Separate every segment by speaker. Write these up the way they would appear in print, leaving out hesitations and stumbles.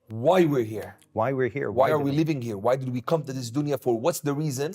Speaker 1: why we're here.
Speaker 2: Why we're here.
Speaker 1: Why are we living here? Why did we come to this dunya for? What's the reason?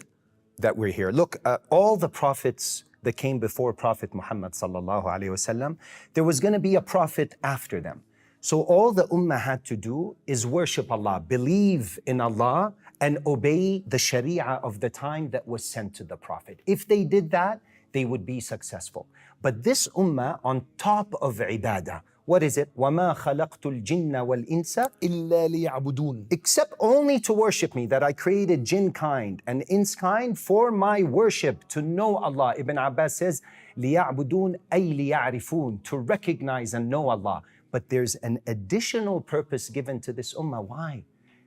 Speaker 2: That we're here. Look, all the prophets that came before Prophet Muhammad sallallahu alaihi wasallam, there was going to be a prophet after them. So all the ummah had to do is worship Allah, believe in Allah, and obey the sharia of the time that was sent to the prophet. If they did that, they would be successful. But this ummah, on top of ibadah, what is it? وَمَا خَلَقْتُ الْجِنَّ وَالْإِنسَ
Speaker 1: إِلَّا لِيَعْبُدُونَ.
Speaker 2: Except only to worship me, that I created jinn kind and ins kind for my worship, to know Allah. Ibn Abbas says, لِيَعْبُدُونَ أَيْ لِيَعْرِفُونَ, to recognize and know Allah. But there's an additional purpose given to this ummah. Why?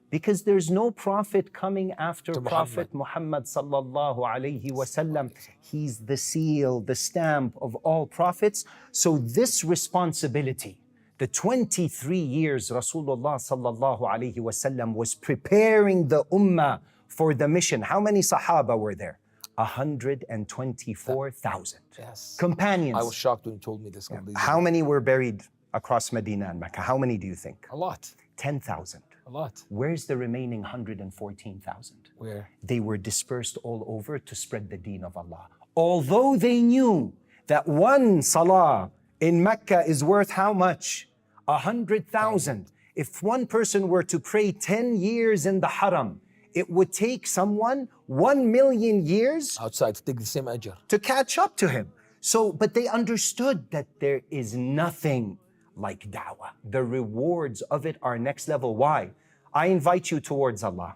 Speaker 2: Because there's no prophet coming after Prophet Muhammad sallallahu alayhi wasallam. He's the seal, the stamp of all prophets. So this responsibility, the 23 years Rasulullah sallallahu alayhi wasallam was preparing the ummah for the mission. How many Sahaba were there? 124,000.
Speaker 1: Yes.
Speaker 2: Companions.
Speaker 1: I was shocked when you told me this.
Speaker 2: How many were buried across Medina and Mecca? How many do you think?
Speaker 1: A lot.
Speaker 2: 10,000.
Speaker 1: A lot.
Speaker 2: Where's the remaining 114,000?
Speaker 1: Where?
Speaker 2: They were dispersed all over to spread the deen of Allah. Although they knew that one salah in Mecca is worth how much? 100,000. If one person were to pray 10 years in the haram, it would take someone 1 million years
Speaker 1: Outside to take the same ajr.
Speaker 2: to catch up to him. So, but they understood that there is nothing like da'wah. The rewards of it are next level. Why? I invite you towards Allah.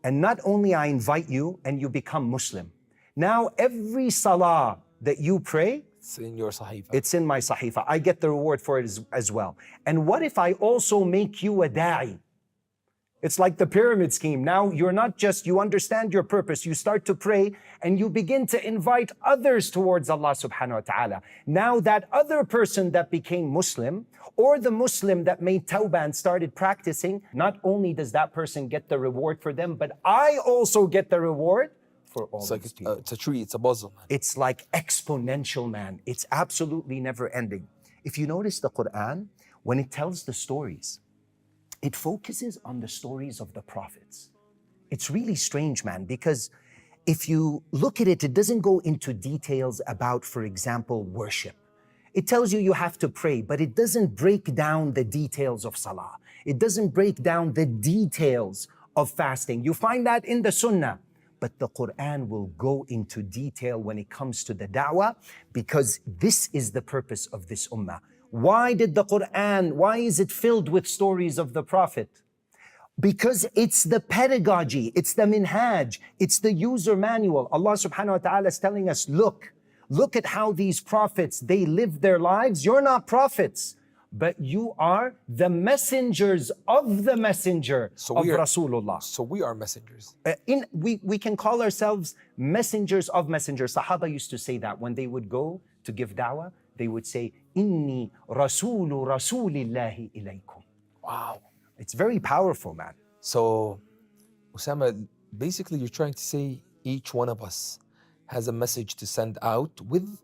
Speaker 2: And not only I invite you and you become Muslim. Now every salah that you pray,
Speaker 1: It's in your sahifa.
Speaker 2: it's in my sahifa. I get the reward for it as well. And what if I also make you a da'i? It's like the pyramid scheme. Now you're not just, you understand your purpose. You start to pray and you begin to invite others towards Allah subhanahu wa ta'ala. Now that other person that became Muslim, or the Muslim that made tawbah and started practicing, not only does that person get the reward for them, but I also get the reward for all these people.
Speaker 1: It's a tree, it's a puzzle, man.
Speaker 2: It's like exponential, man. It's absolutely never ending. If you notice the Quran, when it tells the stories, it focuses on the stories of the prophets. It's really strange, man, because if you look at it, it doesn't go into details about, for example, worship. It tells you you have to pray, but it doesn't break down the details of salah. It doesn't break down the details of fasting. You find that in the sunnah. But the Quran will go into detail when it comes to the da'wah, because this is the purpose of this ummah. Why did the Quran, why is it filled with stories of the Prophet? Because it's the pedagogy, it's the minhaj, it's the user manual. Allah subhanahu wa ta'ala is telling us, look at how these prophets, they live their lives. You're not prophets, but you are the messengers of the messenger of Rasulullah.
Speaker 1: So we are messengers.
Speaker 2: We can call ourselves messengers of messengers. Sahaba used to say that when they would go to give da'wah, they would say, Inni Rasulu Rasulillahi ilaykum.
Speaker 1: Wow.
Speaker 2: It's very powerful, man.
Speaker 1: So, Osama, basically you're trying to say each one of us has a message to send out with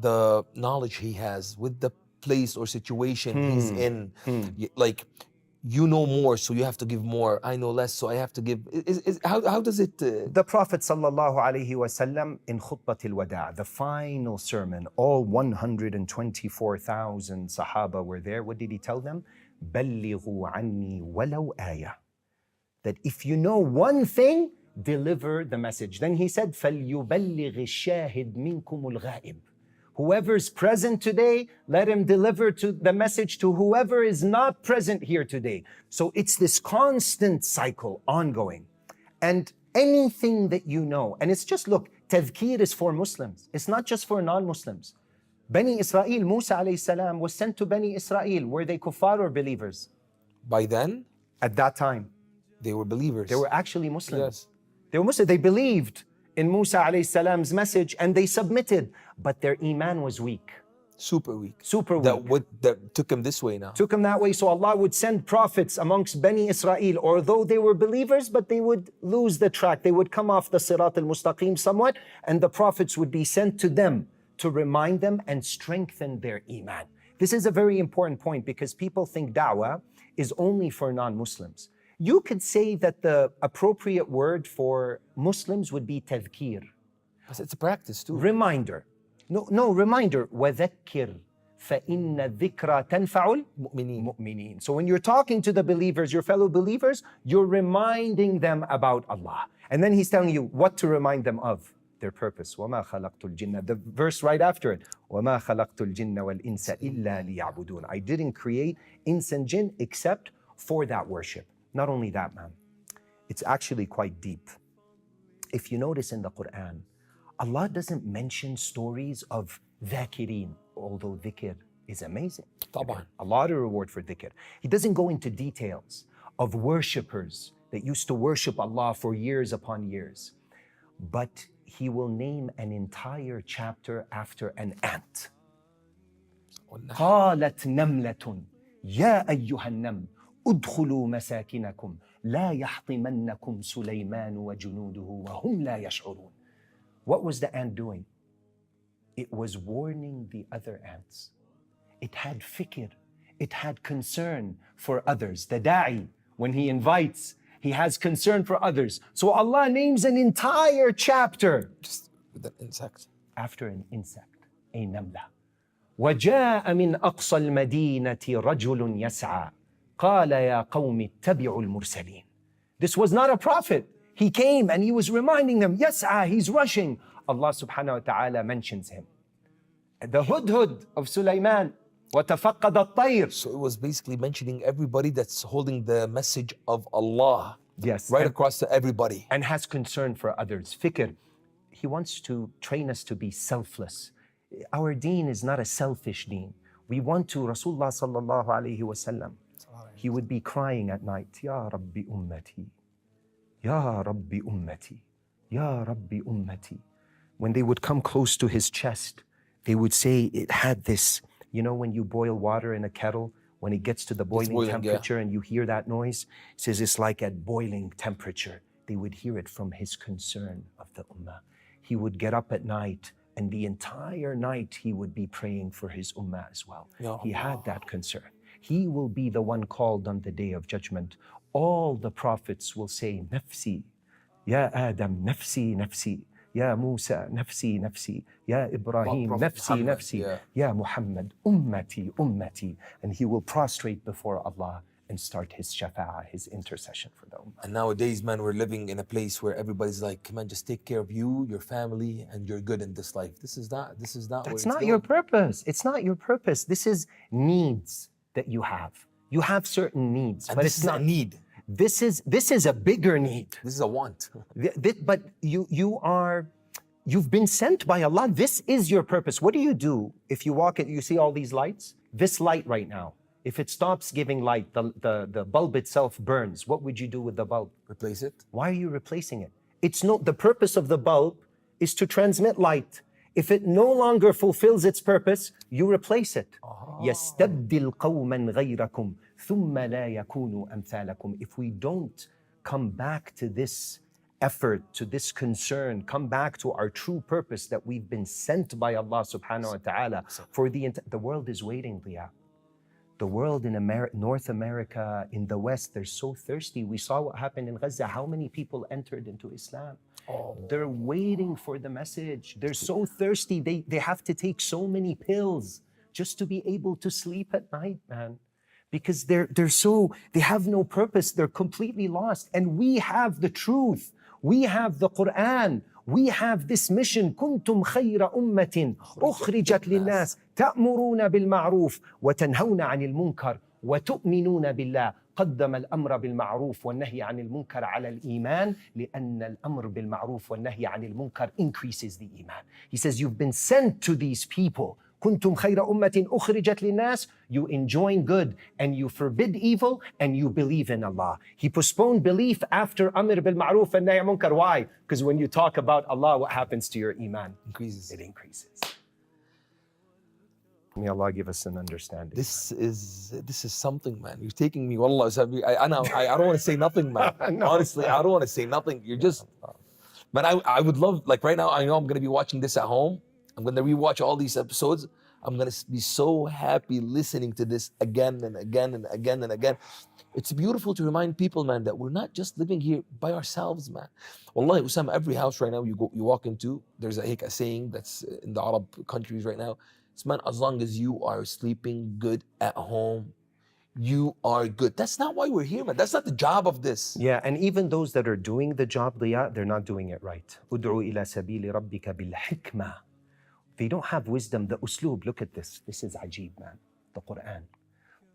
Speaker 1: the knowledge he has, with the place or situation he's in. Like, you know more, so you have to give more. I know less, so I have to give. How does it?
Speaker 2: The Prophet sallallahu alaihi wasallam in Khutbatul Wada', the final sermon, all 124,000 Sahaba were there. What did he tell them? بَلِّغُوا عَنِّي وَلَوْ آيَةً. That if you know one thing, deliver the message. Then he said, فَلْيُبَلِّغِ الشَّاهِدْ مِنْكُمُ الْغَائِبِ. Whoever's present today, let him deliver to the message to whoever is not present here today. So it's this constant cycle, ongoing. And anything that you know, and it's just, look, tadhkir is for Muslims. It's not just for non-Muslims. Bani Israel, Musa alayhi salam was sent to Bani Israel. Were they kuffar or believers?
Speaker 1: By then?
Speaker 2: At that time.
Speaker 1: They were believers.
Speaker 2: They were actually Muslims.
Speaker 1: Yes.
Speaker 2: They were Muslims. They believed in Musa alayhi salam's message and they submitted, but their iman was weak.
Speaker 1: Super weak.
Speaker 2: Super weak.
Speaker 1: That took him this way now.
Speaker 2: Took him that way. So Allah would send prophets amongst Bani Israel, although they were believers, but they would lose the track. They would come off the Sirat al-Mustaqim somewhat, and the prophets would be sent to them to remind them and strengthen their iman. This is a very important point because people think da'wah is only for non-Muslims. You could say that the appropriate word for Muslims would be tadhkir.
Speaker 1: But it's a practice too.
Speaker 2: Reminder. No, reminder. وَذَكِّرْ فَإِنَّ الذِّكْرَ تَنْفَعُ الْمُؤْمِنِينَ. So when you're talking to the believers, your fellow believers, you're reminding them about Allah. And then he's telling you what to remind them of, their purpose. وَمَا خَلَقْتُ الْجِنَّ. The verse right after it. وَمَا خَلَقْتُ الْجِنَّ وَالْإِنسَ إِلَّا لِيَعْبُدُونَ. I didn't create ins and jinn except for that worship. Not only that, man. It's actually quite deep. If you notice in the Quran, Allah doesn't mention stories of dhakirin, although dhikr is amazing.
Speaker 1: طبعا.
Speaker 2: A lot of reward for dhikr. He doesn't go into details of worshippers that used to worship Allah for years upon years. But he will name an entire chapter after an ant. قالت نملة يا أيها النمل ادخلوا مساكنكم لا يحطمنكم سليمان وجنوده وهم لا يشعرون. What was the ant doing? It was warning the other ants. It had fikr. It had concern for others. The da'i, when he invites, he has concern for others. So Allah names an entire chapter
Speaker 1: Just with an insect.
Speaker 2: after an insect, a namla. وَجَاءَ مِنْ أَقْصَى الْمَدِينَةِ رَجُلٌ يَسْعَى قَالَ يَا قَوْمِ اتَّبِعُوا الْمُرْسَلِينَ. This was not a prophet. He came and he was reminding them, yas'a, he's rushing. Allah subhanahu wa ta'ala mentions him. The hudhud of Sulaiman, وَتَفَقَّدَ الطَّيْرِ.
Speaker 1: So it was basically mentioning everybody that's holding the message of Allah.
Speaker 2: Yes.
Speaker 1: Right across to everybody.
Speaker 2: And has concern for others. Fikr. He wants to train us to be selfless. Our deen is not a selfish deen. We want to, Rasulullah sallallahu alayhi wa sallam, he would be crying at night, Ya Rabbi ummati, Ya Rabbi ummati, Ya Rabbi ummati. When they would come close to his chest, they would say it had this, you know, when you boil water in a kettle, when it gets to the boiling temperature and you hear that noise, it says it's like at boiling temperature. They would hear it from his concern of the ummah. He would get up at night and the entire night he would be praying for his ummah as well. He had that concern. He will be the one called on the day of judgment. All the prophets will say, Nafsi, Ya Adam, Nafsi, Nafsi, Ya Musa, Nafsi, Nafsi, Ya Ibrahim, Nafsi, Nafsi, Ya Muhammad, Ummati, Ummati. And he will prostrate before Allah and start his shafa'ah, his intercession for the ummah.
Speaker 1: And nowadays, man, we're living in a place where everybody's like, man, just take care of you, your family, and you're good in this life. This is not
Speaker 2: That's not your purpose. It's not your purpose. This is needs that you have. You have certain needs,
Speaker 1: And
Speaker 2: but
Speaker 1: this
Speaker 2: it's
Speaker 1: is
Speaker 2: not
Speaker 1: a need.
Speaker 2: This is a bigger need.
Speaker 1: This is a want.
Speaker 2: But you've been sent by Allah. This is your purpose. What do you do if you walk it? You see all these lights? This light right now, if it stops giving light, the bulb itself burns. What would you do with the bulb?
Speaker 1: Replace it.
Speaker 2: Why are you replacing it? The purpose of the bulb is to transmit light. If it no longer fulfills its purpose, you replace it. يَسْتَبْدِلْ قَوْمًا غَيْرَكُمْ ثُمَّ لَا يَكُونُوا أَمْثَالَكُمْ. If we don't come back to this effort, to this concern, come back to our true purpose that we've been sent by Allah subhanahu wa ta'ala for the world is waiting, Diya. The world in North America, in the West, they're so thirsty. We saw what happened in Gaza. How many people entered into Islam? They're waiting for the message. They're so thirsty. They have to take so many pills just to be able to sleep at night, man. Because they have no purpose. They're completely lost. And we have the truth. We have the Quran. We have this mission. كنتم خير أمة أخرجت للناس تأمرون بالمعروف وتنهون عن المنكر وتؤمنون بالله. قدم الأمر بالمعروف والنهي عن المنكر على الإيمان لأن الأمر بالمعروف والنهي عن المنكر increases the iman. He says, you've been sent to these people. كنتم خير أمة أخرجت للناس. You enjoin good and you forbid evil and you believe in Allah. He postponed belief after Amr bil Ma'ruf and Nahy Munkar. Why? Because when you talk about Allah, what happens to your iman?
Speaker 1: Increases.
Speaker 2: It increases. May Allah give us an understanding.
Speaker 1: This is something, man. You're taking me, wallah. I don't want to say nothing, man.
Speaker 2: No.
Speaker 1: Honestly, I don't want to say nothing. You're just, man, I would love, like right now, I know I'm going to be watching this at home. I'm going to rewatch all these episodes. I'm gonna be so happy listening to this again and again and again and again. It's beautiful to remind people, man, that we're not just living here by ourselves, man. Wallahi, Usama, every house right now you walk into, there's a saying that's in the Arab countries right now. It's, man, as long as you are sleeping good at home, you are good. That's not why we're here, man. That's not the job of this.
Speaker 2: Yeah, and even those that are doing the job, Diya, they're not doing it right. Ud'u ila sabili rabbika bil hikmah. They don't have wisdom. The usloob, look at this. This is ajib, man. The Quran.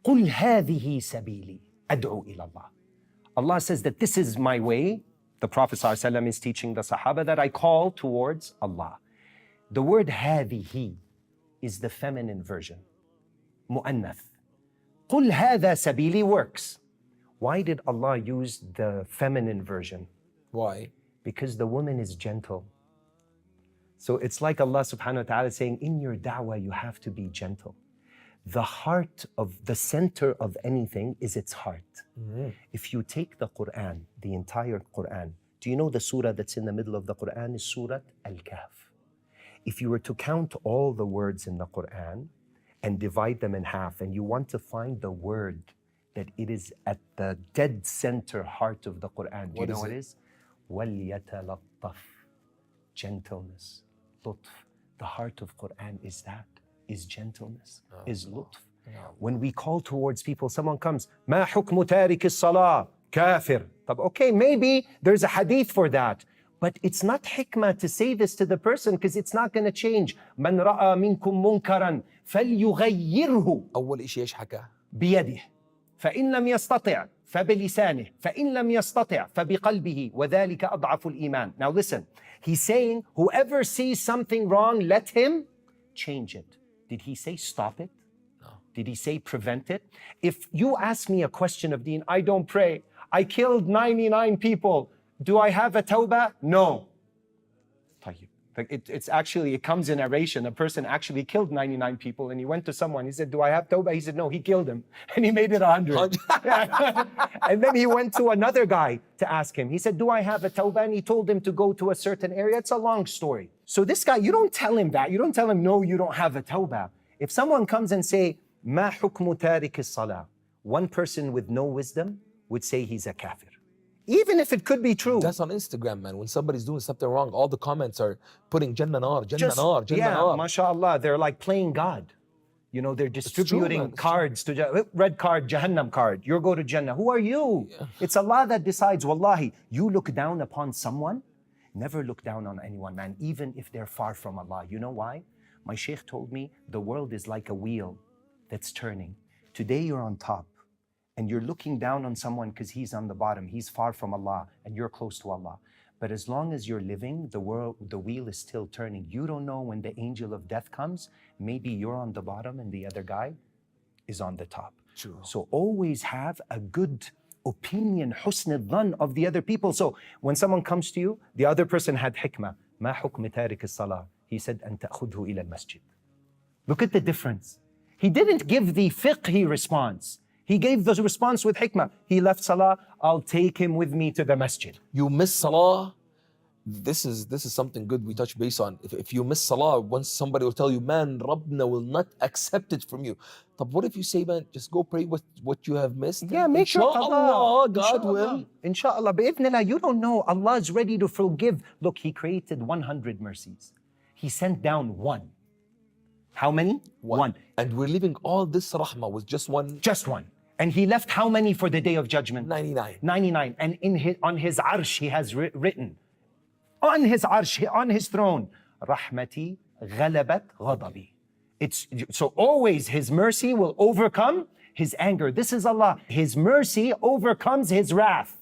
Speaker 2: قُلْ هَذِهِ سَبِيلِي أَدْعُو إِلَى اللَّهِ. Allah says that this is my way. The Prophet ﷺ is teaching the Sahaba that I call towards Allah. The word هَذِهِ is the feminine version. مؤنث. قُلْ هَذَا سَبِيلِي works. Why did Allah use the feminine version?
Speaker 1: Why?
Speaker 2: Because the woman is gentle. So it's like Allah subhanahu wa ta'ala saying, in your da'wah, you have to be gentle. The heart of the center of anything is its heart. If you take the Quran, the entire Quran, do you know the surah that's in the middle of the Quran is Surah Al-Kahf? If you were to count all the words in the Quran and divide them in half, and you want to find the word that it is at the dead center heart of the Quran, do you know what it is? وَلْيَتَلَطَّفْ. Gentleness, lutf. The heart of Quran is that, is gentleness, is lutf. When we call towards people, someone comes, مَا حُكْمُ تَارِكِ الصَّلَاةِ كافر. Okay, maybe there's a hadith for that. But it's not hikmah to say this to the person because it's not going to change. مَنْ رَأَى مِنْكُمْ مُنْكَرًا فَلْيُغَيِّرْهُ
Speaker 1: أول إشي إيش حكى؟
Speaker 2: بيده فإن لم يستطع فبلسانه فإن لم يستطع فبقلبه وذلك أضعف الإيمان. Now listen, he's saying whoever sees something wrong, let him change it. Did he say stop it?
Speaker 1: No.
Speaker 2: Did he say prevent it? If you ask me a question of deen, I don't pray, I killed 99 people, do I have a tawbah? No. It's actually, it comes in narration. A person actually killed 99 people and he went to someone. He said, do I have tawbah? He said, no, he killed him. And he made it 100. And then he went to another guy to ask him. He said, do I have a tawbah? And he told him to go to a certain area. It's a long story. So this guy, you don't tell him that. You don't tell him, no, you don't have a tawbah. If someone comes and say, ما حكم تارك الصلاة? One person with no wisdom would say he's a kafir. Even if it could be true.
Speaker 1: That's on Instagram, man. When somebody's doing something wrong, all the comments are putting Jannah nar, Jannah nar, Jannah nar.
Speaker 2: MashaAllah, they're like playing God. You know, they're distributing cards to red card, Jahannam card. You go to Jannah. Who are you? Yeah. It's Allah that decides. Wallahi, you look down upon someone, never look down on anyone, man, even if they're far from Allah. You know why? My sheikh told me the world is like a wheel that's turning. Today you're on top. And you're looking down on someone because he's on the bottom, he's far from Allah, and you're close to Allah. But as long as you're living, the wheel is still turning. You don't know when the angel of death comes, maybe you're on the bottom and the other guy is on the top.
Speaker 1: True.
Speaker 2: So always have a good opinion, husn al-dhan of the other people. So when someone comes to you, the other person had hikmah. ما حكم تارك الصلاة? He said, أن تأخذه إلى المسجد. Look at the difference. He didn't give the fiqhi response. He gave the response with hikmah. He left salah, I'll take him with me to the masjid.
Speaker 1: You miss salah, this is something good we touch base on. If you miss salah, once somebody will tell you, man, Rabbna will not accept it from you. But what if you say, man, just go pray what you have missed?
Speaker 2: Yeah, make sure
Speaker 1: Allah, God will.
Speaker 2: Inshallah, bi'idhnillah, you don't know. Allah is ready to forgive. Look, He created 100 mercies. He sent down one. How many? One.
Speaker 1: And we're leaving all this rahmah with just one.
Speaker 2: Just one. And He left how many for the day of judgment?
Speaker 1: 99.
Speaker 2: 99. And on His arsh, He has written, on His arsh, on His throne, Rahmati ghalabat ghadabi. So always His mercy will overcome His anger. This is Allah. His mercy overcomes His wrath.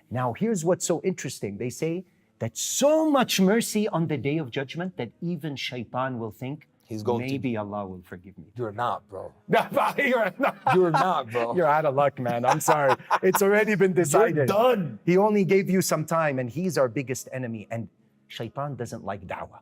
Speaker 2: Now here's what's so interesting. They say that so much mercy on the day of judgment that even shaitan will think, maybe Allah will forgive me.
Speaker 1: You're not, bro.
Speaker 2: You're not.
Speaker 1: You're not, bro.
Speaker 2: You're out of luck, man. I'm sorry. It's already been decided.
Speaker 1: You're done.
Speaker 2: He only gave you some time, and he's our biggest enemy. And shaitan doesn't like da'wah.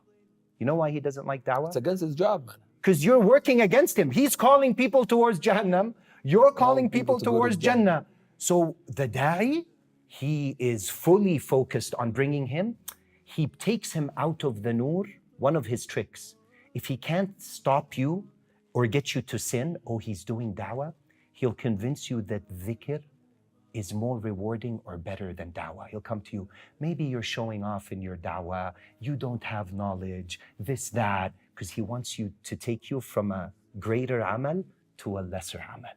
Speaker 2: You know why he doesn't like da'wah?
Speaker 1: It's against his job, man.
Speaker 2: Because you're working against him. He's calling people towards Jahannam. You're calling people towards Jannah. So the da'i, he is fully focused on bringing him. He takes him out of the nur. One of his tricks. If he can't stop you or get you to sin, oh, he's doing da'wah, he'll convince you that dhikr is more rewarding or better than da'wah. He'll come to you, maybe you're showing off in your da'wah, you don't have knowledge, this, that, because he wants you to take you from a greater amal to a lesser amal.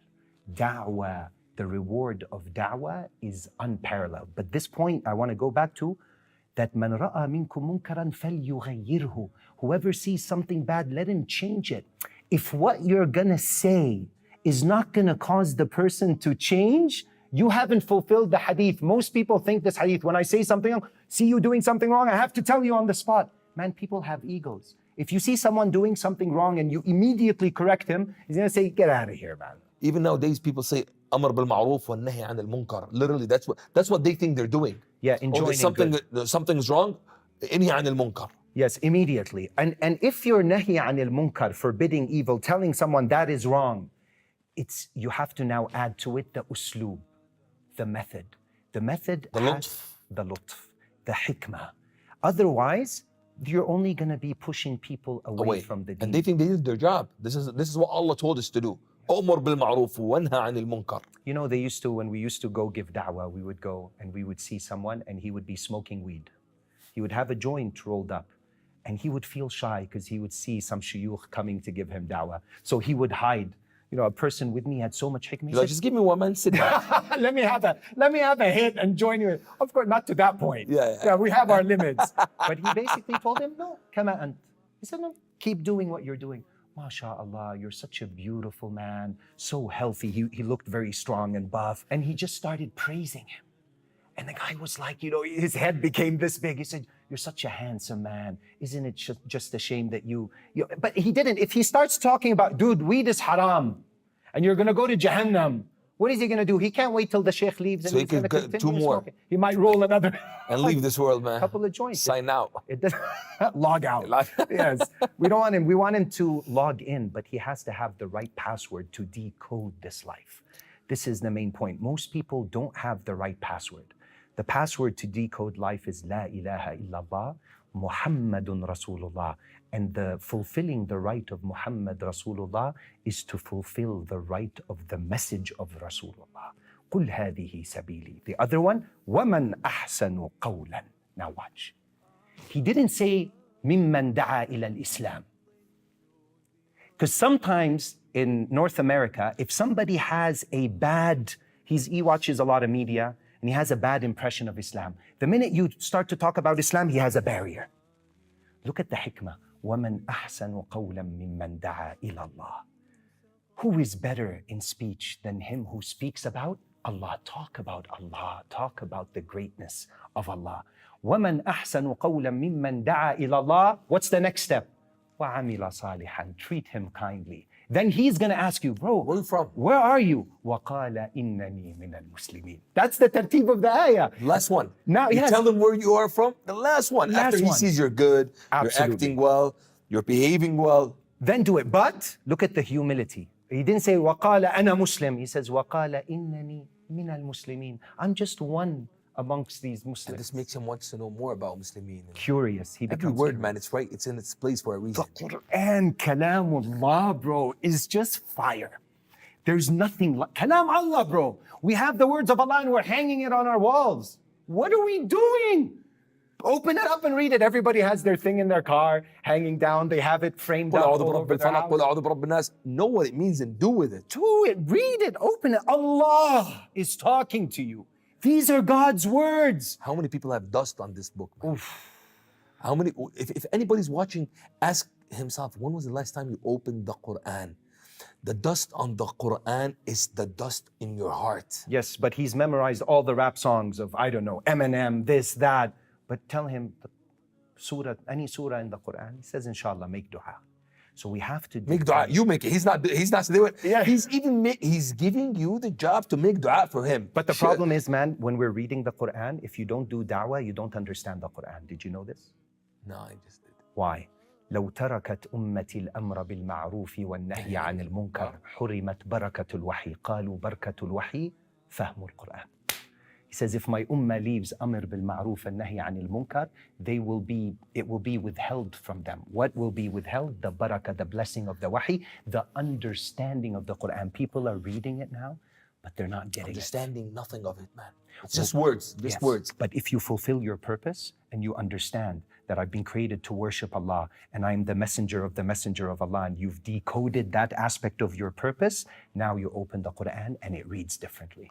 Speaker 2: Da'wah, the reward of da'wah is unparalleled. But this point I want to go back to, that man ra'a minkum munkaran falyughayyirhu. Whoever sees something bad, let him change it. If what you're gonna say is not gonna cause the person to change, you haven't fulfilled the hadith. Most people think this hadith, when I say something wrong, see you doing something wrong, I have to tell you on the spot. Man, people have egos. If you see someone doing something wrong and you immediately correct him, he's gonna say, get out of here, man.
Speaker 1: Even nowadays, people say amr bil ma'ruf wa nahy an al munkar. Literally, that's what they think they're doing.
Speaker 2: Yeah,
Speaker 1: Oh,
Speaker 2: enjoying
Speaker 1: something's wrong. Inhi an al munkar.
Speaker 2: Yes, immediately. And if you're nahi anil munkar, forbidding evil, telling someone that is wrong, you have to now add to it the usloob, the method. The method
Speaker 1: The
Speaker 2: has the lutf, the hikmah. Otherwise, you're only going to be pushing people away from the deen.
Speaker 1: And they think they did their job. This is what Allah told us to do. Amr bil ma'ruf wa nahy an al munkar.
Speaker 2: You know, when we used to go give da'wah, we would go and we would see someone and he would be smoking weed. He would have a joint rolled up and he would feel shy because he would see some shuyukh coming to give him da'wah. So he would hide. You know, a person with me had so much hikmah.
Speaker 1: He's like, just give me one, man, sit down.
Speaker 2: let me have a hit and join you. Of course, not to that point.
Speaker 1: Yeah.
Speaker 2: We have our limits. But he basically told him, no, kama ant. He said, no, keep doing what you're doing. MashaAllah, you're such a beautiful man, so healthy. He looked very strong and buff. And he just started praising him. And the guy was like, his head became this big. He said, you're such a handsome man. Isn't it just a shame that you... But he didn't. If he starts talking about, dude, weed is haram, and you're going to go to Jahannam, what is he going to do? He can't wait till the sheikh leaves and
Speaker 1: So
Speaker 2: he's going to
Speaker 1: get
Speaker 2: continue
Speaker 1: two more.
Speaker 2: smoking. He might roll another...
Speaker 1: And leave this world, man.
Speaker 2: couple of joints.
Speaker 1: Sign out.
Speaker 2: It does log out. Yes. We don't want him. We want him to log in, but he has to have the right password to decode this life. This is the main point. Most people don't have the right password. The password to decode life is La ilaha illallah, Muhammadun Rasulullah. And the fulfilling the right of Muhammad Rasulullah is to fulfill the right of the message of Rasulullah. قُلْ هَذِهِ سَبِيلِي. The other one, وَمَنْ أَحْسَنُ قَوْلًا. Now watch. He didn't say, مِمَّنْ دَعَا إِلَى الْإِسْلَامِ. Because sometimes in North America, if somebody has he watches a lot of media, and he has a bad impression of Islam. The minute you start to talk about Islam, he has a barrier. Look at the hikmah. وَمَنْ أَحْسَنُ قَوْلًا مِمَّنْ دَعَا إِلَى اللَّهِ. Who is better in speech than him who speaks about Allah? Talk about Allah. Talk about the greatness of Allah. وَمَنْ أَحْسَنُ قَوْلًا مِمَّنْ دَعَا إِلَى اللَّهِ. What's the next step? وَعَمِلَ صَالِحًا. Treat him kindly. Then he's going to ask you, bro,
Speaker 1: Where are you from?
Speaker 2: Where are you? وَقَالَ إِنَّنِي مِنَ الْمُسْلِمِينَ. That's the tartib of the ayah.
Speaker 1: Last one.
Speaker 2: Now,
Speaker 1: you
Speaker 2: yes.
Speaker 1: tell him where you are from. The last one.
Speaker 2: Last
Speaker 1: After he
Speaker 2: one.
Speaker 1: sees you're good,
Speaker 2: Absolutely.
Speaker 1: you're acting well, you're behaving well.
Speaker 2: Then do it. But look at the humility. He didn't say, وَقَالَ أَنَا Muslim. He says, وَقَالَ إِنَّنِي مِنَ الْمُسْلِمِينَ. I'm just one amongst these Muslims.
Speaker 1: And this makes him want to know more about Muslimin.
Speaker 2: Curious. He
Speaker 1: Every
Speaker 2: becomes
Speaker 1: word,
Speaker 2: curious.
Speaker 1: man, it's right. It's in its place for a reason.
Speaker 2: The Quran, Kalamullah, bro, is just fire. There's nothing like Kalam Allah, bro. We have the words of Allah and we're hanging it on our walls. What are we doing? Open it up and read it. Everybody has their thing in their car, hanging down. They have it framed up all over their house.
Speaker 1: Know what it means and do with it.
Speaker 2: Do it, read it, open it. Allah is talking to you. These are God's words.
Speaker 1: How many people have dust on this book, man? How many? If anybody's watching, ask himself, when was the last time you opened the Quran? The dust on the Quran is the dust in your heart.
Speaker 2: Yes, but he's memorized all the rap songs of, I don't know, Eminem, this, that. But tell him, any surah in the Quran, he says, inshallah, make dua. So we have to
Speaker 1: Make dua. You make it. He's not doing it.
Speaker 2: Yeah.
Speaker 1: He's giving you the job to make dua for him.
Speaker 2: But the problem is, man, when we're reading the Quran, if you don't do da'wah, you don't understand the Quran. Did you know this?
Speaker 1: No, I just did.
Speaker 2: Why? لو تركت أمتي الأمر بالمعروف والنهي عن المنكر حرمت بركة الوحي قالوا بركة الوحي فهم القرآن. He says, if my ummah leaves amr bil ma'roof and nahi anil munkar, it will be withheld from them. What will be withheld? The barakah, the blessing of the wahi, the understanding of the Quran. People are reading it now, but they're not getting
Speaker 1: Understanding nothing of it, man. It's
Speaker 2: Well,
Speaker 1: just words, just
Speaker 2: Yes,
Speaker 1: words.
Speaker 2: But if you fulfill your purpose and you understand that I've been created to worship Allah and I'm the messenger of Allah, and you've decoded that aspect of your purpose, now you open the Quran and it reads differently.